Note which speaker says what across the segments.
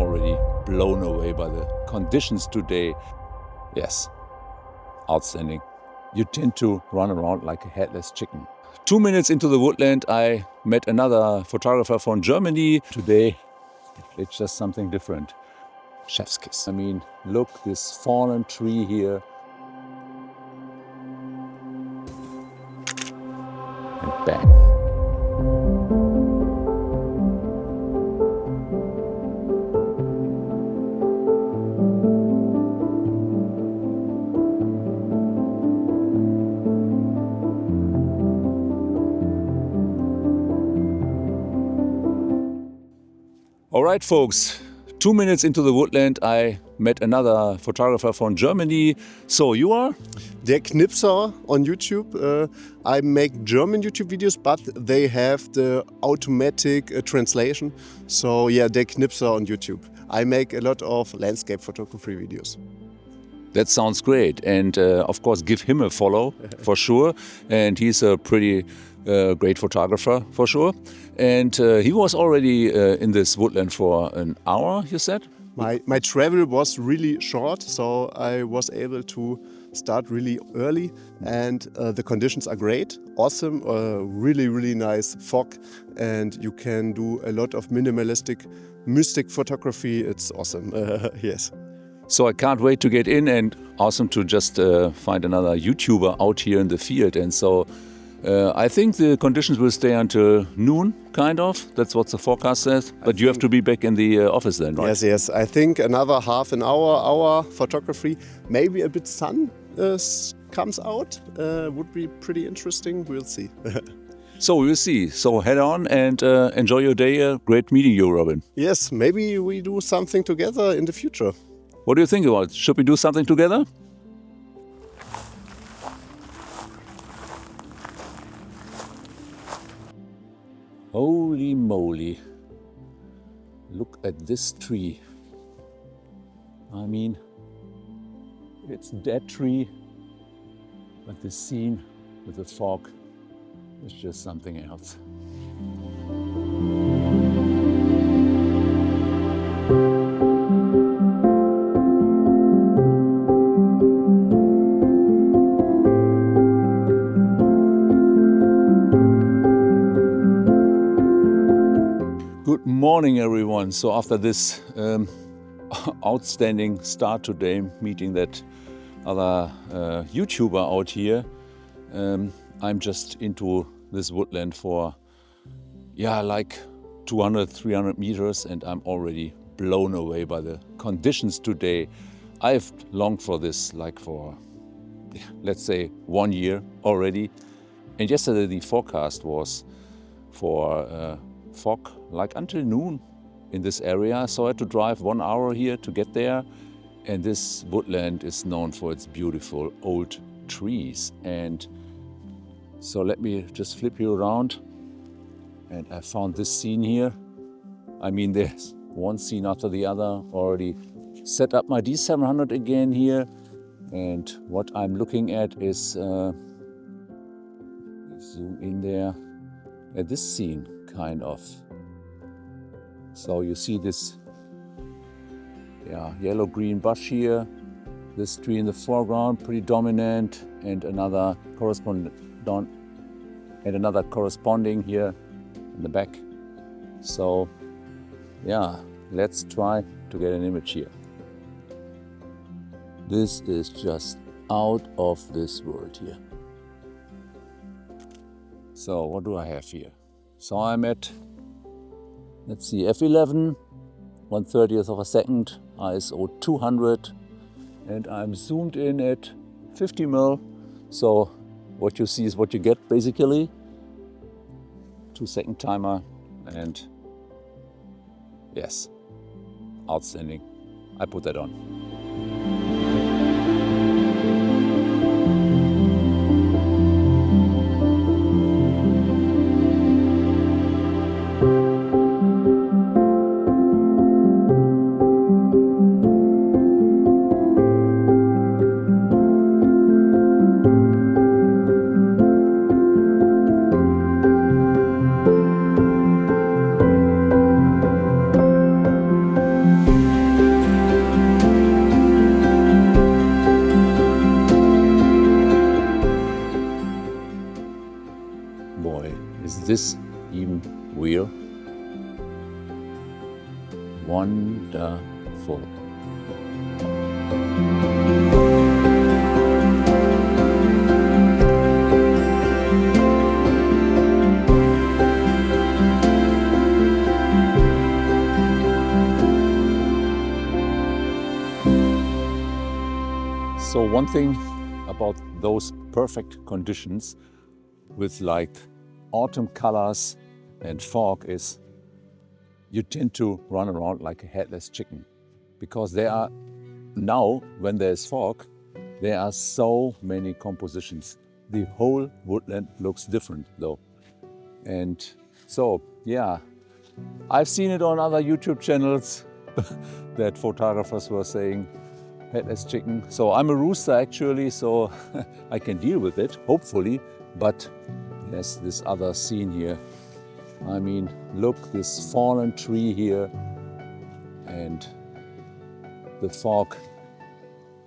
Speaker 1: already blown away by the conditions today. Yes, outstanding. You tend to run around like a headless chicken. 2 minutes into the woodland, I met another photographer from Germany. Today, it's just something different. Chef's kiss. I mean, look, this fallen tree here. And bang. All right, folks, 2 minutes into the woodland, I met another photographer from Germany. So you are?
Speaker 2: Der Knipser on YouTube. I make German YouTube videos, but they have the automatic translation. So yeah, der Knipser on YouTube. I make a lot of landscape photography videos.
Speaker 1: That sounds great. And of course, give him a follow for sure. And he's a pretty great photographer for sure. And he was already in this woodland for an hour, you said?
Speaker 2: My travel was really short, so I was able to start really early, and the conditions are great, awesome, really nice fog, and you can do a lot of minimalistic, mystic photography. It's awesome, yes.
Speaker 1: So I can't wait to get in, and awesome to just find another YouTuber out here in the field. And so I think the conditions will stay until noon, kind of. That's what the forecast says. But you have to be back in the office then, right?
Speaker 2: Yes. I think another half an hour photography. Maybe a bit sun comes out. Would be pretty interesting. We'll see.
Speaker 1: So we'll see. So head on and enjoy your day. Great meeting you, Robin.
Speaker 2: Yes, maybe we do something together in the future.
Speaker 1: What do you think about it? Should we do something together? Holy moly, look at this tree. I mean, it's a dead tree, but the scene with the fog is just something else. Good morning, everyone. So after this outstanding start today, meeting that other YouTuber out here, I'm just into this woodland for, like 200, 300 meters, and I'm already blown away by the conditions today. I've longed for this like for, let's say, 1 year already. And yesterday the forecast was for fog like until noon in this area, so I had to drive 1 hour here to get there. And this woodland is known for its beautiful old trees. And so let me just flip you around, and I found this scene here. I mean, there's one scene after the other. Already set up my D700 again here, and what I'm looking at is zoom in there at this scene, kind of. So you see this yellow-green bush here, this tree in the foreground, pretty dominant, and another corresponding here in the back. So let's try to get an image here. This is just out of this world here. So what do I have here? So I'm at, let's see, f11, 1/30th of a second, ISO 200, and I'm zoomed in at 50 mil. So what you see is what you get basically. 2-second timer, and yes, outstanding. I put that on. Okay, is this even real? Wonderful. So one thing about those perfect conditions with like autumn colors and fog is you tend to run around like a headless chicken, because there are now, when there's fog, there are so many compositions. The whole woodland looks different though. And so, yeah, I've seen it on other YouTube channels that photographers were saying headless chicken. So I'm a rooster actually, so I can deal with it, hopefully. But yes, this other scene here. I mean, look, this fallen tree here and the fog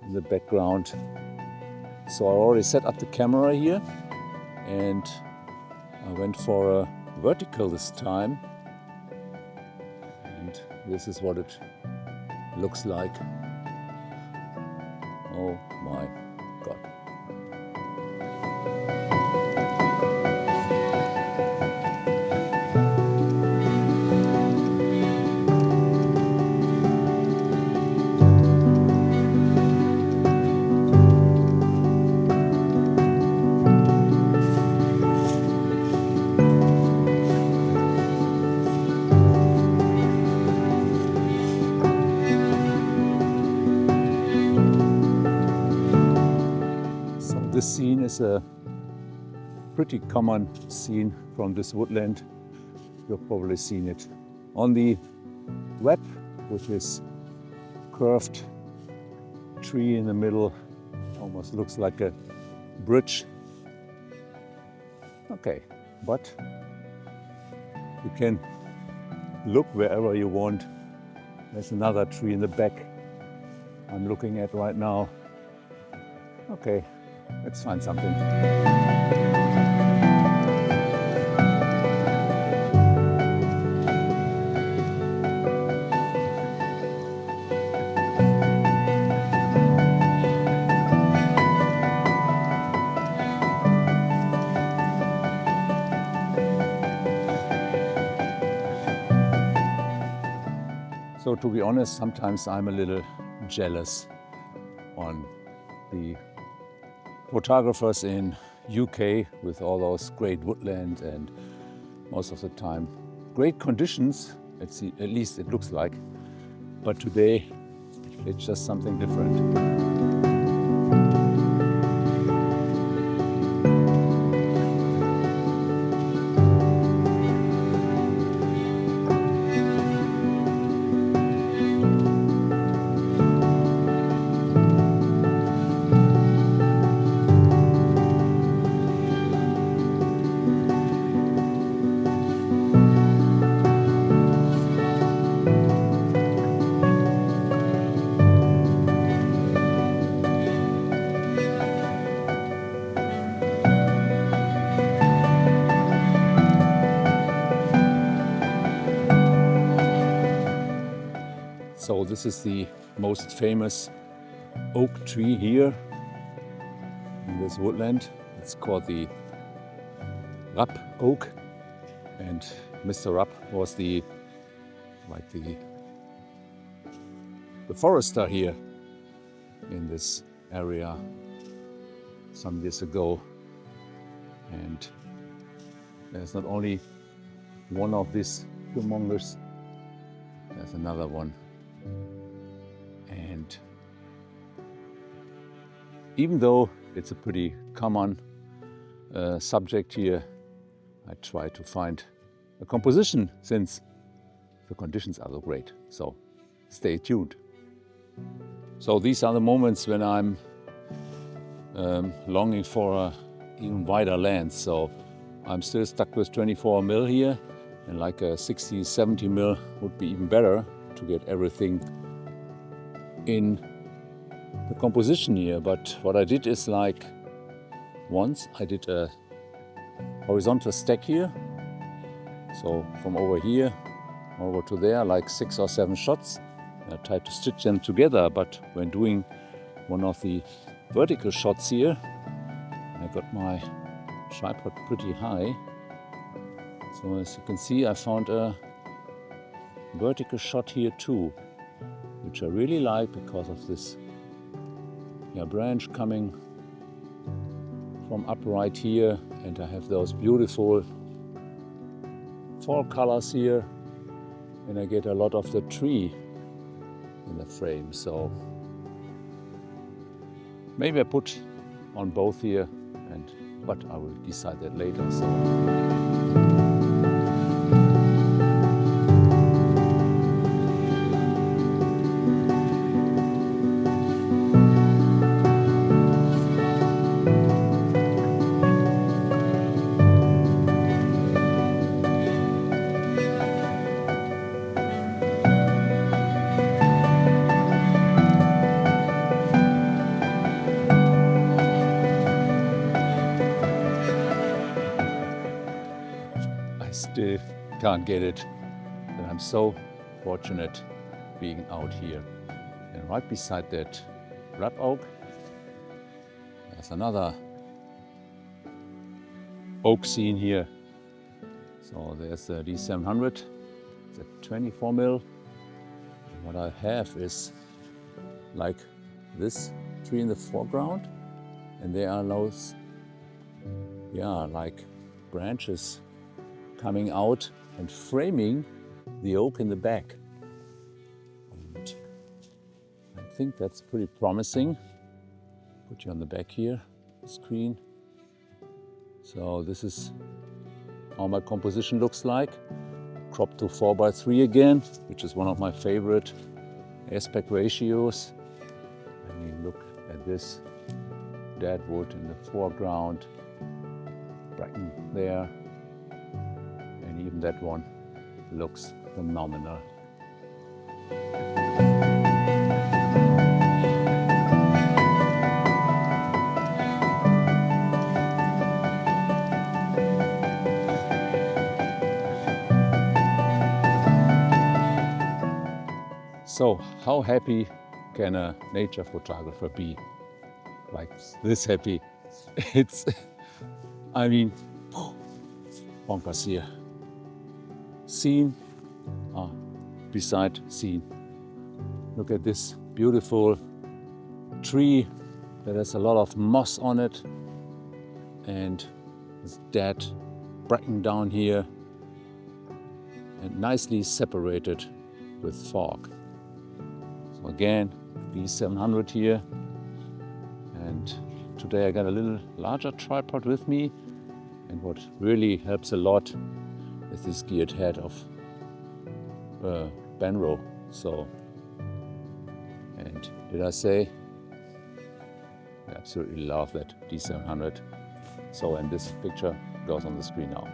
Speaker 1: in the background. So I already set up the camera here and I went for a vertical this time. And this is what it looks like. Oh my God. This scene is a pretty common scene from this woodland. You've probably seen it on the web, which is curved tree in the middle, almost looks like a bridge. Okay, but you can look wherever you want. There's another tree in the back I'm looking at right now. Okay. Let's find something. So to be honest, sometimes I'm a little jealous on the photographers in UK with all those great woodland and most of the time great conditions, at least it looks like. But today it's just something different. So this is the most famous oak tree here in this woodland. It's called the Rapp Oak, and Mr. Rapp was the forester here in this area some years ago. And there's not only one of these humongous, there's another one. And even though it's a pretty common subject here, I try to find a composition since the conditions are so great. So stay tuned. So these are the moments when I'm longing for a even wider lens. So I'm still stuck with 24mm here, and like a 60-70mm would be even better to get everything in the composition here. But what I did is, like, once I did a horizontal stack here. So from over here over to there, like 6 or 7 shots. I tried to stitch them together, but when doing one of the vertical shots here, I got my tripod pretty high. So as you can see, I found a vertical shot here too, which I really like because of this branch coming from upright here, and I have those beautiful fall colors here, and I get a lot of the tree in the frame. So maybe I put on both here, but I will decide that later. So. Still can't get it, but I'm so fortunate being out here. And right beside that Rapp Oak, there's another oak scene here. So there's the D700, it's a 24 mil. And what I have is like this tree in the foreground, and there are those, like branches coming out and framing the oak in the back. And I think that's pretty promising. Put you on the back here, screen. So this is how my composition looks like. Cropped to 4:3 again, which is one of my favorite aspect ratios. And you look at this dead wood in the foreground, bracken there. And even that one looks phenomenal. So how happy can a nature photographer be? Like this happy. It's, I mean, bonkers here. Scene beside scene. Look at this beautiful tree that has a lot of moss on it, and this dead bracken down here, and nicely separated with fog. So again, D700 here, and today I got a little larger tripod with me, and what really helps a lot is this geared head of Benro. So, and did I say, I absolutely love that D700. So, and this picture goes on the screen now.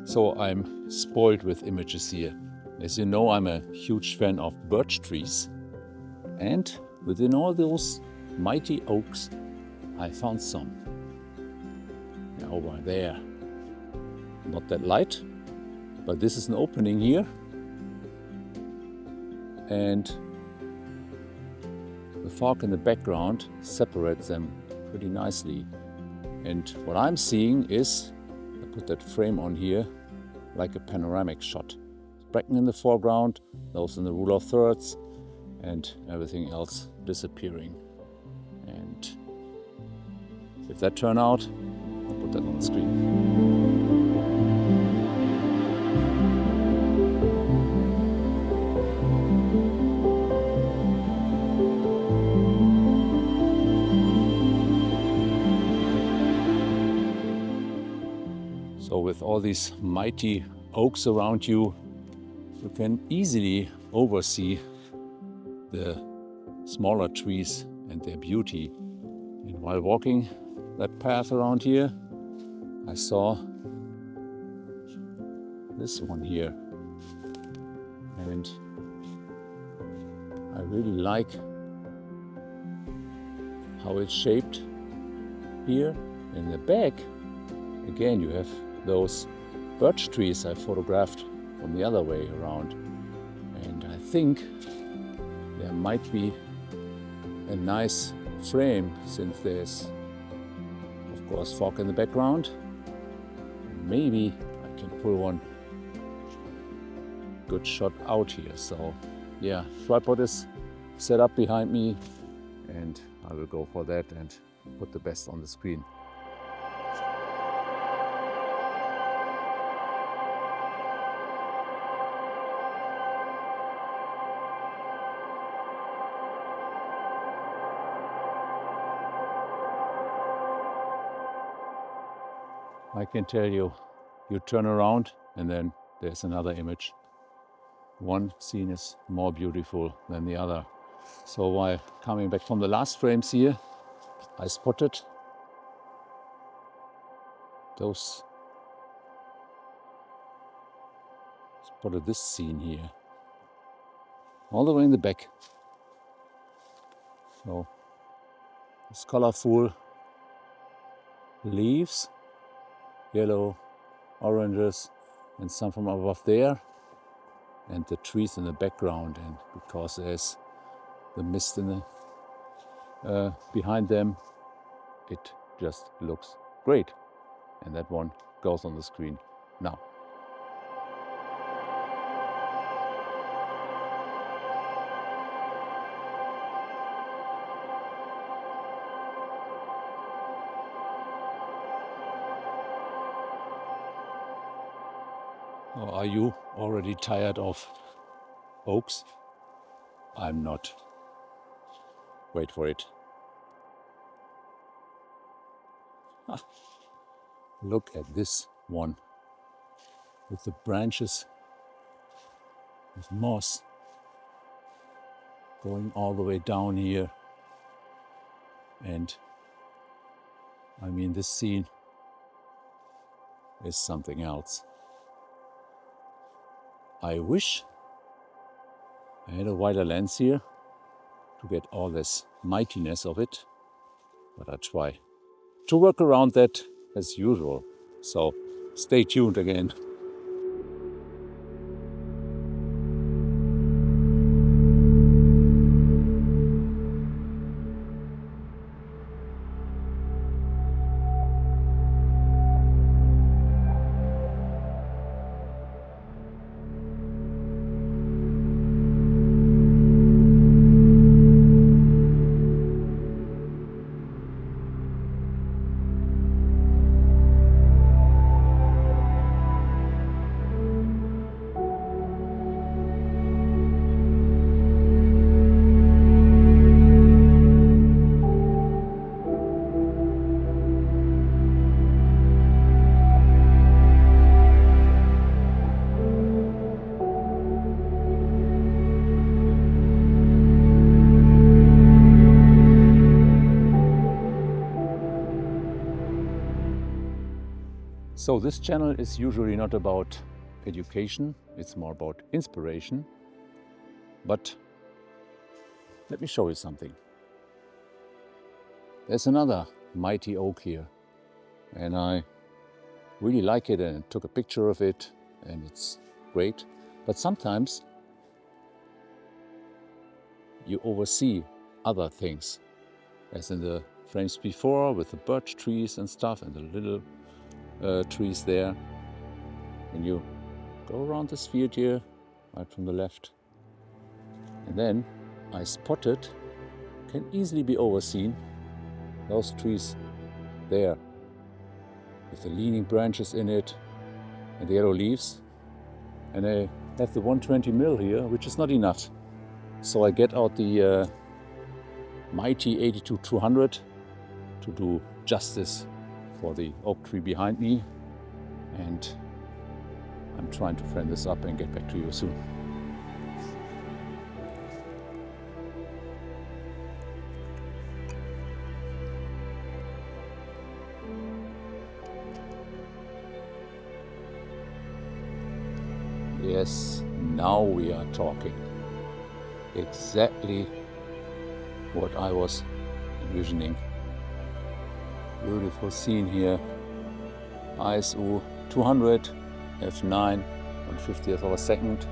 Speaker 1: So I'm spoiled with images here. As you know, I'm a huge fan of birch trees. And within all those mighty oaks, I found some. Over there. not that light, but this is an opening here, and the fog in the background separates them pretty nicely. And what I'm seeing is, I put that frame on here, like a panoramic shot. Bracken in the foreground, those in the rule of thirds, and everything else disappearing. And if that turn out, I'll put that on the screen. So with all these mighty oaks around you, you can easily oversee the smaller trees and their beauty. And while walking that path around here, I saw this one here. And I really like how it's shaped here. In the back, again, you have those birch trees I photographed from the other way around. And I think there might be a nice frame, since there's, of course, fog in the background. Maybe I can pull one good shot out here. So yeah, tripod is set up behind me, and I will go for that and put the best on the screen. I can tell you, you turn around and then there's another image. One scene is more beautiful than the other. So while coming back from the last frames here, I spotted this scene here, all the way in the back. So it's colorful leaves, yellow, oranges, and some from above there, and the trees in the background. And because there's the mist in the behind them, it just looks great. And that one goes on the screen now. Or are you already tired of oaks? I'm not. Wait for it. Look at this one with the branches with moss going all the way down here. And I mean, this scene is something else. I wish I had a wider lens here to get all this mightiness of it, but I try to work around that as usual. So stay tuned again. So this channel is usually not about education, it's more about inspiration. But let me show you something. There's another mighty oak here, and I really like it and took a picture of it, and it's great. But sometimes you oversee other things, as in the frames before with the birch trees and stuff and the little trees there. When you go around this field here, right from the left, and then I spotted, can easily be overseen, those trees there with the leaning branches in it and the yellow leaves. And I have the 120mm here, which is not enough. So I get out the mighty 82-200 to do justice for the oak tree behind me. And I'm trying to frame this up and get back to you soon. Yes, now we are talking. Exactly what I was envisioning. Beautiful scene here. ISO 200, f9, 1/50th of a second,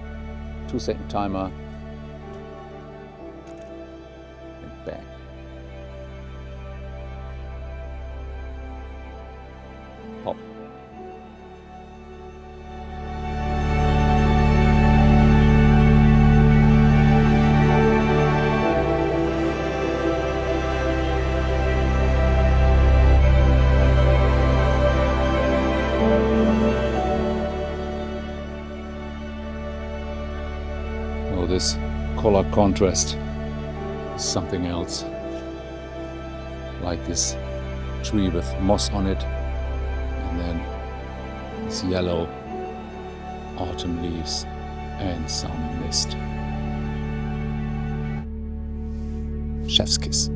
Speaker 1: 2-second timer, and bang. Pop. Oh, this color contrast is something else. Like this tree with moss on it, and then this yellow autumn leaves and some mist. Chef's kiss.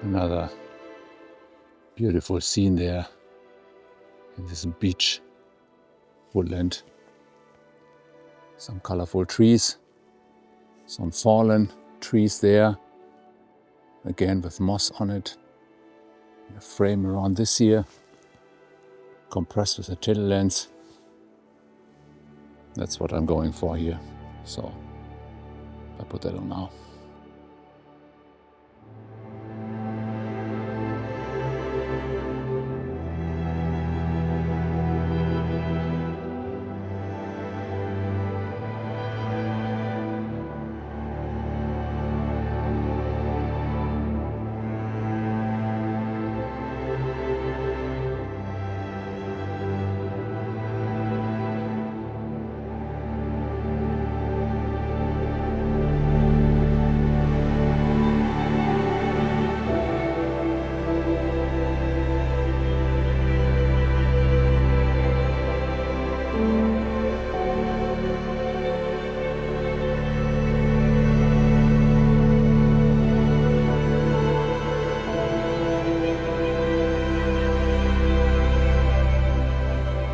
Speaker 1: Another beautiful scene there in this beach woodland. Some colorful trees, some fallen trees there, again with moss on it. A frame around this here, compressed with a tilt lens. That's what I'm going for here. So I put that on now.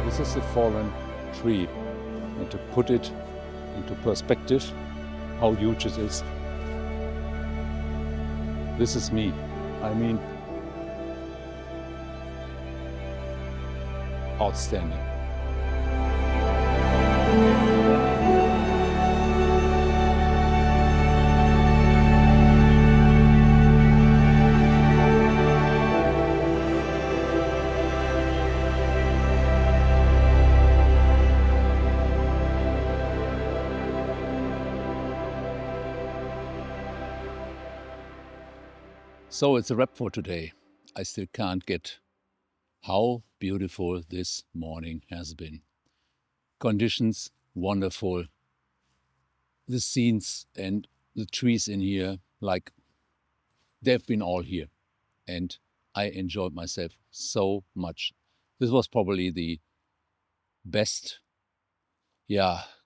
Speaker 1: This is a fallen tree, and to put it into perspective, how huge it is. This is me. I mean, outstanding. So it's a wrap for today. I still can't get how beautiful this morning has been. Conditions wonderful. The scenes and the trees in here, like they've been all here. And I enjoyed myself so much. This was probably the best,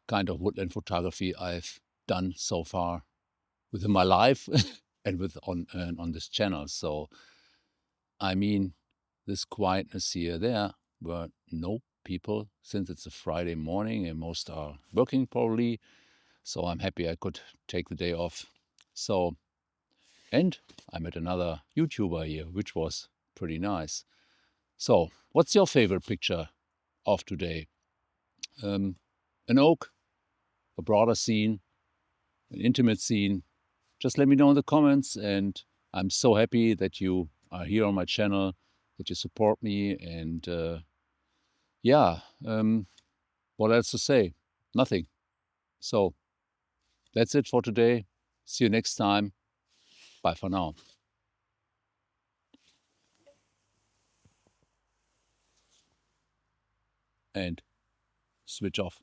Speaker 1: kind of woodland photography I've done so far within my life and on this channel. So, I mean, this quietness here, there were no people since it's a Friday morning and most are working probably. So I'm happy I could take the day off. So, and I met another YouTuber here, which was pretty nice. So, what's your favorite picture of today? An oak, a broader scene, an intimate scene? Just let me know in the comments. And I'm so happy that you are here on my channel, that you support me. And yeah, what else to say? Nothing. So that's it for today. See you next time. Bye for now. And switch off.